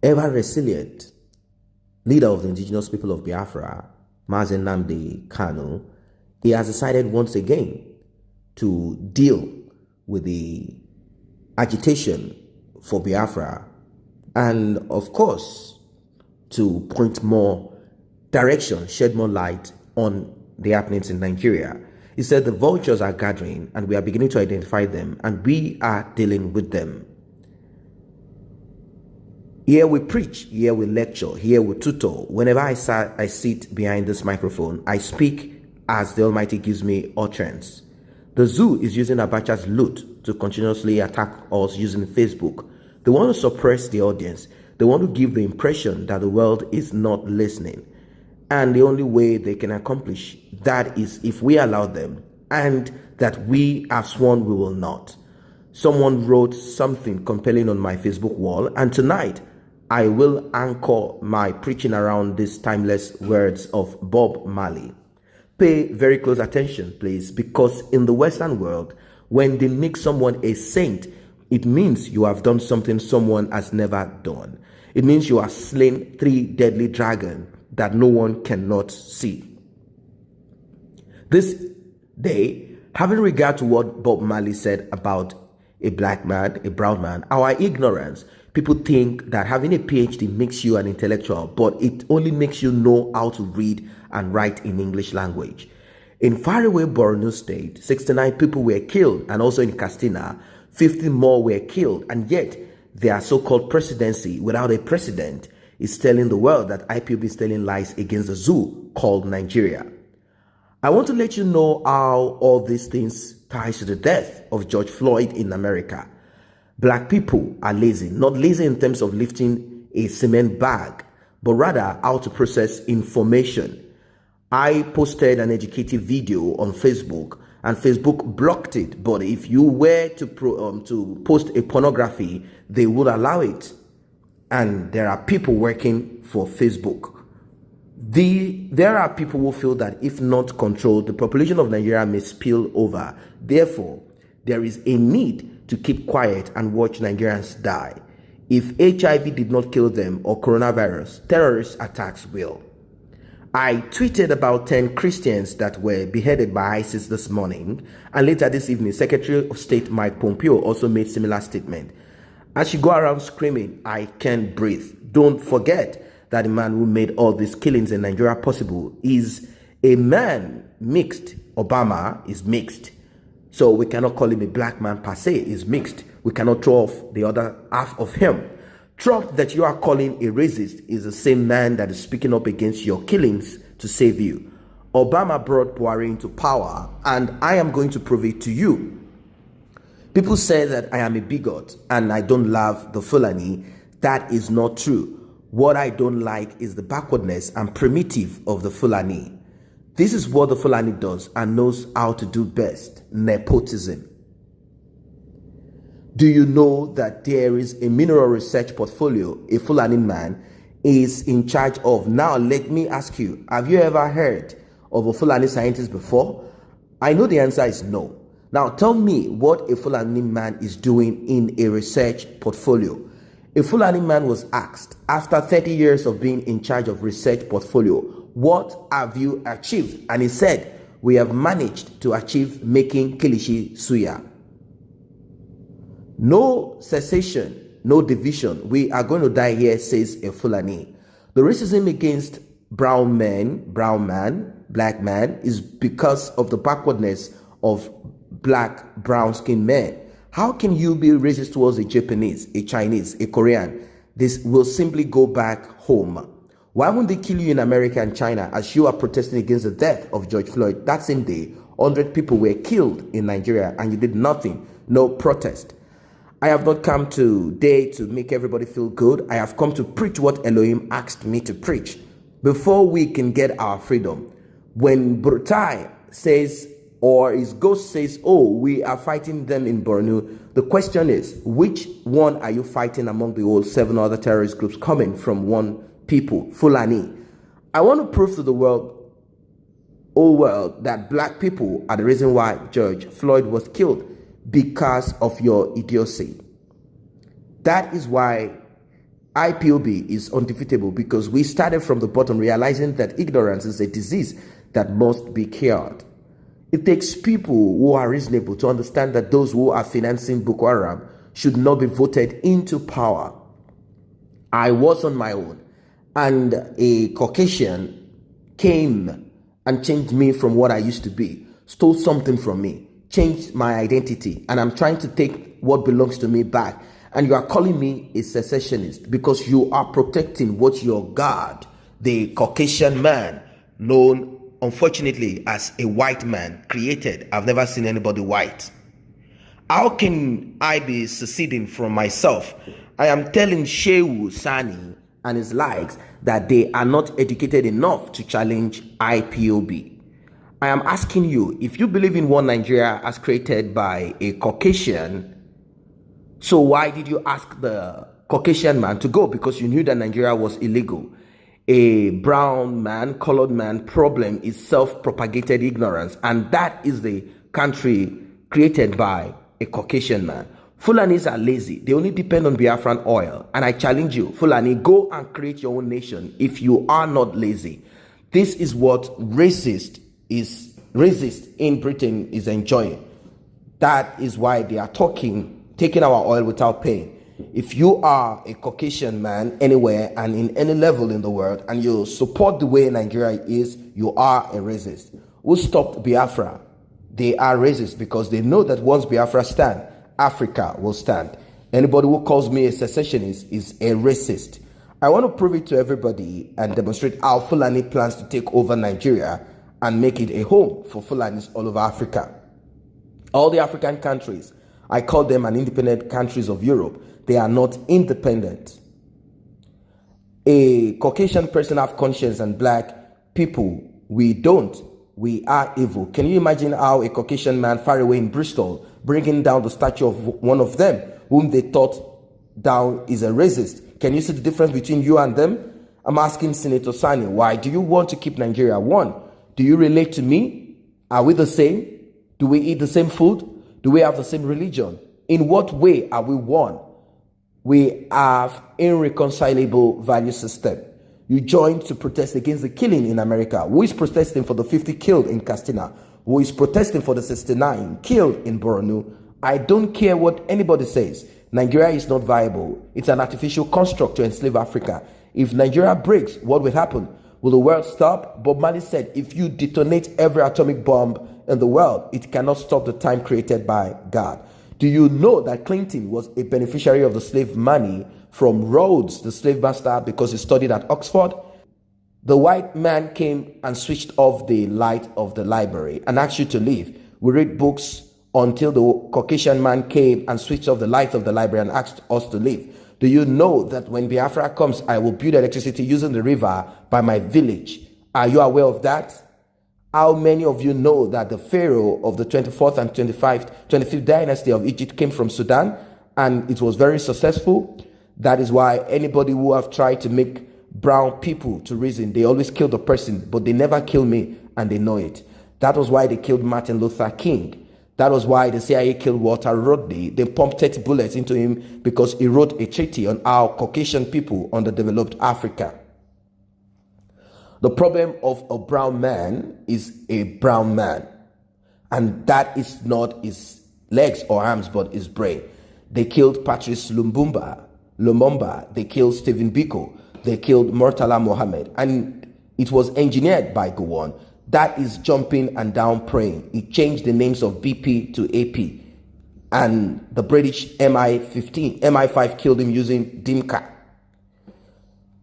ever resilient leader of the indigenous people of Biafra, NNAMDI KANU, he has decided once again to deal with the agitation for Biafra and, of course, to point more direction, shed more light on the happenings in Nigeria. He said the vultures are gathering and we are beginning to identify them and we are dealing with them. Here we preach, here we lecture, here we tutor. Whenever I sit behind this microphone, I speak as the Almighty gives me utterance. The zoo is using Abacha's loot to continuously attack us using Facebook. They want to suppress the audience. They want to give the impression that the world is not listening. And the only way they can accomplish that is if we allow them, and that we have sworn we will not. Someone wrote something compelling on my Facebook wall, and tonight I will anchor my preaching around these timeless words of Bob Marley. Pay very close attention, please, because in the Western world, when they make someone a saint, it means you have done something someone has never done. It means you have slain 3 deadly dragons that no one cannot see. This day, having regard to what Bob Marley said about a black man, a brown man, our ignorance, people think that having a PhD makes you an intellectual, but it only makes you know how to read and write in English language. In faraway Borno State, 69 people were killed, and also in Katsina, 50 more were killed, and yet their so-called presidency without a president is telling the world that IPOB is telling lies against the zoo called Nigeria. I want to let you know how all these things ties to the death of George Floyd in America. Black people are lazy, not lazy in terms of lifting a cement bag, but rather how to process information. I posted an educative video on Facebook and Facebook blocked it, but if you were to post a pornography, they would allow it. And there are people working for Facebook. There are people who feel that if not controlled, the population of Nigeria may spill over. Therefore, there is a need to keep quiet and watch Nigerians die. If HIV did not kill them or coronavirus, terrorist attacks will. I tweeted about 10 Christians that were beheaded by ISIS this morning, and later this evening, Secretary of State Mike Pompeo also made similar statement. As you go around screaming, I can't breathe, don't forget that the man who made all these killings in Nigeria possible is a man mixed. Obama is mixed. So we cannot call him a black man per se, he's mixed. We cannot throw off the other half of him. Trump that you are calling a racist is the same man that is speaking up against your killings to save you. Obama brought Buhari into power, and I am going to prove it to you. People say that I am a bigot and I don't love the Fulani. That is not true. What I don't like is the backwardness and primitive of the Fulani. This is what the Fulani does and knows how to do best: nepotism. Do you know that there is a mineral research portfolio a Fulani man is in charge of? Now, let me ask you, have you ever heard of a Fulani scientist before? I know the answer is no. Now, tell me what a Fulani man is doing in a research portfolio. A Fulani man was asked, after 30 years of being in charge of research portfolio, what have you achieved? And he said, we have managed to achieve making kilishi suya. No cessation, no division. We are going to die here, says a Fulani. The racism against brown man, black man is because of the backwardness of black, brown-skinned men. How can you be racist towards a Japanese, a Chinese, a Korean? This will simply go back home. Why won't they kill you in America and China as you are protesting against the death of George Floyd? That same day, 100 people were killed in Nigeria and you did nothing, no protest. I have not come today to make everybody feel good. I have come to preach what Elohim asked me to preach. Before we can get our freedom, when Brutai says, or his ghost says, oh, we are fighting them in Borno, the question is, which one are you fighting among the old 7 other terrorist groups coming from one people, Fulani? I want to prove to the world, whole world, that black people are the reason why George Floyd was killed, because of your idiocy. That is why IPOB is undefeatable because we started from the bottom, realizing that ignorance is a disease that must be cured. It takes people who are reasonable to understand that those who are financing Boko Haram should not be voted into power. I was on my own, and a Caucasian came and changed me from what I used to be, stole something from me, changed my identity, and I'm trying to take what belongs to me back. And you are calling me a secessionist because you are protecting what your God, the Caucasian man, known unfortunately as a white man, created. I've never seen anybody white. How can I be seceding from myself? I am telling Shehu Sani and his likes that they are not educated enough to challenge IPOB. I am asking you, if you believe in one Nigeria as created by a Caucasian, so why did you ask the Caucasian man to go? Because you knew that Nigeria was illegal. A brown man, colored man problem is self-propagated ignorance, and that is the country created by a Caucasian man. Fulanis are lazy. They only depend on Biafran oil. And I challenge you, Fulani, go and create your own nation if you are not lazy. This is what racist in Britain is enjoying. That is why they are taking our oil without paying. If you are a Caucasian man anywhere and in any level in the world and you support the way Nigeria is, you are a racist. Who stopped Biafra? They are racist because they know that once Biafra stands, Africa will stand. Anybody who calls me a secessionist is a racist. I want to prove it to everybody and demonstrate how Fulani plans to take over Nigeria and make it a home for Fulanis all over Africa. All the African countries, I call them an independent countries of Europe. They are not independent. A Caucasian person have conscience and black people, we don't. We are evil. Can you imagine how a Caucasian man far away in Bristol bringing down the statue of one of them whom they thought down is a racist? Can you see the difference between you and them? I'm asking Senator Sani, why do you want to keep Nigeria one? Do you relate to me? Are we the same? Do we eat the same food? Do we have the same religion? In what way are we one? We have irreconcilable value system. You joined to protest against the killing in America. Who is protesting for the 50 killed in Castina? Who is protesting for the 69 killed in Borno? I don't care what anybody says. Nigeria is not viable. It's an artificial construct to enslave Africa. If Nigeria breaks, what will happen? Will the world stop? Bob Marley said, if you detonate every atomic bomb in the world, it cannot stop the time created by God. Do you know that Clinton was a beneficiary of the slave money from Rhodes, the slave master, because he studied at Oxford? The white man came and switched off the light of the library and asked you to leave. We read books until the Caucasian man came and switched off the light of the library and asked us to leave. Do you know that when Biafra comes, I will build electricity using the river by my village? Are you aware of that? How many of you know that the Pharaoh of the 24th and 25th dynasty of Egypt came from Sudan and it was very successful? That is why anybody who have tried to make brown people to reason, they always kill the person, but they never kill me, and they know it. That was why they killed Martin Luther King. That was why the CIA killed Walter Rodney. They pumped 30 bullets into him because he wrote a treaty on how Caucasian people underdeveloped Africa. The problem of a brown man is a brown man. And that is not his legs or arms, but his brain. They killed Patrice Lumumba. They killed Stephen Biko. They killed Murtala Mohammed. And it was engineered by Gowon. That is jumping and down praying. It changed the names of BP to AP. And the British MI5 killed him using Dimka.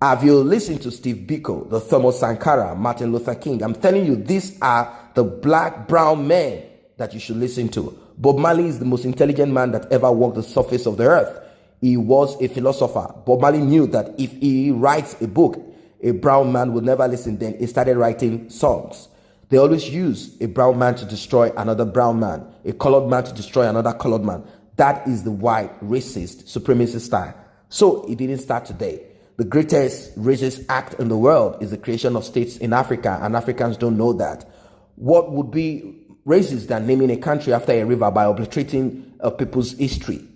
Have you listened to Steve Biko, the Thomas Sankara, Martin Luther King? I'm telling you, these are the black, brown men that you should listen to. Bob Marley is the most intelligent man that ever walked the surface of the earth. He was a philosopher. Bob Marley knew that if he writes a book, a brown man will never listen. Then he started writing songs. They always use a brown man to destroy another brown man, a colored man to destroy another colored man. That is the white, racist, supremacist style. So it didn't start today. The greatest racist act in the world is the creation of states in Africa, and Africans don't know that. What would be racist than naming a country after a river by obliterating a people's history?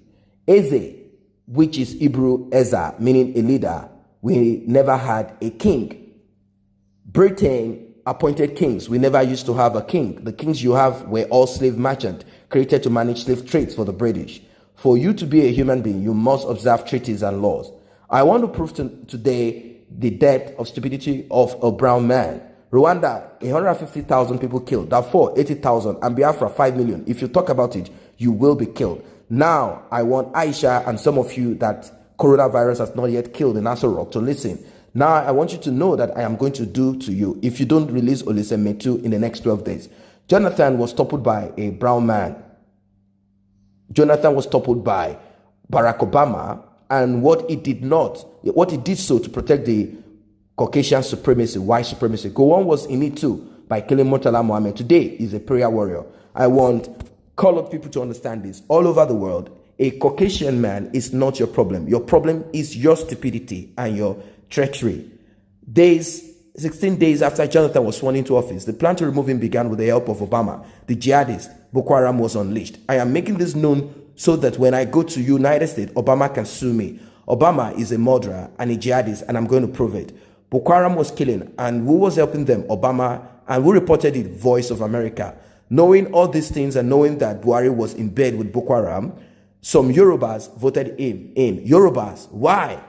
Eze, which is Hebrew Ezra, meaning a leader. We never had a king. Britain appointed kings. We never used to have a king. The kings you have were all slave merchants, created to manage slave trades for the British. For you to be a human being, you must observe treaties and laws. I want to prove today the death of stupidity of a brown man. Rwanda, 150,000 people killed. Darfur, 80,000. And Biafra, 5 million. If you talk about it, you will be killed. Now, I want Aisha and some of you that coronavirus has not yet killed in Aso to listen. Now, I want you to know that I am going to do to you if you don't release ß0MÇSH in the next 12 days. Jonathan was toppled by a brown man. Jonathan was toppled by Barack Obama, and what he did so to protect the Caucasian supremacy, white supremacy. Gowon was in it too by killing Murtala Mohammed. Today, he's a prayer warrior. I want colored people to understand this. All over the world, a Caucasian man is not your problem. Your problem is your stupidity and your treachery. 16 days after Jonathan was sworn into office, the plan to remove him began with the help of Obama. The jihadist Boko Haram was unleashed. I am making this known so that when I go to United States, Obama can sue me. Obama is a murderer and a jihadist, and I'm going to prove it. Boko Haram was killing, and who was helping them? Obama. And who reported it? Voice of America. Knowing all these things and knowing that Buhari was in bed with Boko Haram, some Yorubas voted him in. Yorubas, why?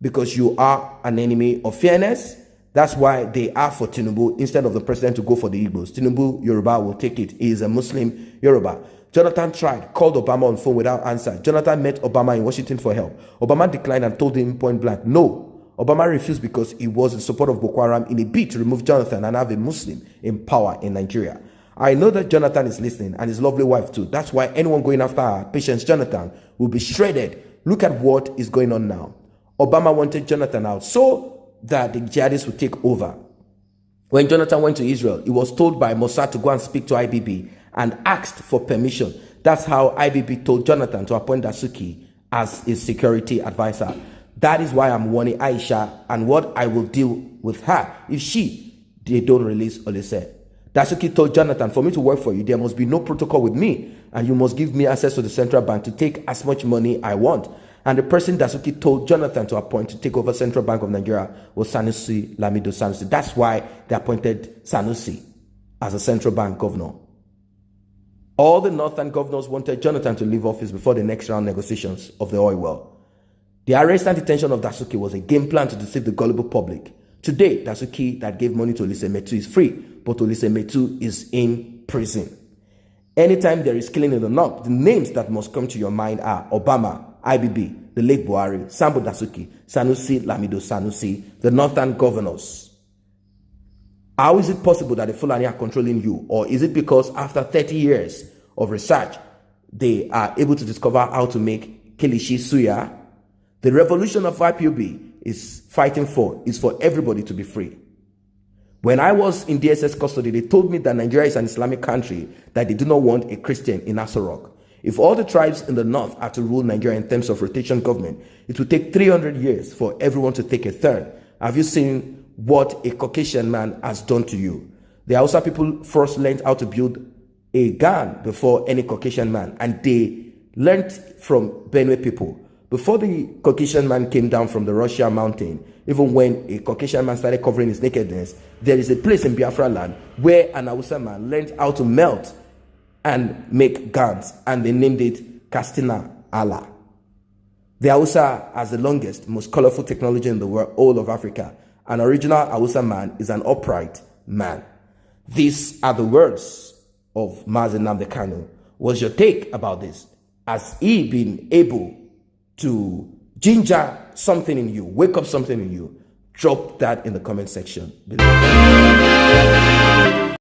Because you are an enemy of fairness. That's why they are for Tinubu instead of the president to go for the Igbos. Tinubu, Yoruba will take it. He is a Muslim Yoruba. Jonathan tried, called Obama on phone without answer. Jonathan met Obama in Washington for help. Obama declined and told him point blank, no. Obama refused because he was in support of Boko Haram in a bid to remove Jonathan and have a Muslim in power in Nigeria. I know that Jonathan is listening and his lovely wife too. That's why anyone going after her, Patience Jonathan, will be shredded. Look at what is going on now. Obama wanted Jonathan out so that the jihadists would take over. When Jonathan went to Israel, he was told by Mossad to go and speak to IBB and asked for permission. That's how IBB told Jonathan to appoint Dasuki as his security advisor. That is why I'm warning Aisha and what I will deal with her if they don't release ß0MÇSH. Dasuki told Jonathan, for me to work for you, there must be no protocol with me, and you must give me access to the central bank to take as much money I want. And the person Dasuki told Jonathan to appoint to take over Central Bank of Nigeria was Sanusi Lamido Sanusi. That's why they appointed Sanusi as a central bank governor. All the northern governors wanted Jonathan to leave office before the next round negotiations of the oil well. The arrest and detention of Dasuki was a game plan to deceive the gullible public. Today, Dasuki that gave money to ß0MÇSH is free, but ß0MÇSH is in prison. Anytime there is killing in the north, the names that must come to your mind are Obama, IBB, the late Buhari, Sambo Dasuki, Sanusi Lamido Sanusi, the northern governors. How is it possible that the Fulani are controlling you? Or is it because after 30 years of research, they are able to discover how to make kilishi suya? The revolution of IPOB is fighting for is for everybody to be free. When I was in DSS custody, they told me that Nigeria is an Islamic country, that they do not want a Christian in Aso. If all the tribes in the north are to rule Nigeria in terms of rotation government, it will take 300 years for everyone to take a third. Have you seen what a Caucasian man has done to you? The Hausa people first learned how to build a gun before any Caucasian man, and they learned from Benue people. Before the Caucasian man came down from the Russia mountain, even when a Caucasian man started covering his nakedness, there is a place in Biafra land where an Hausa man learned how to melt and make guns, and they named it Castina Allah. The Hausa has the longest, most colorful technology in the world, all of Africa. An original Hausa man is an upright man. These are the words of NNAMDI Kanu. What's your take about this? Has he been able to ginger something in you, wake up something in you? Drop that in the comment section below.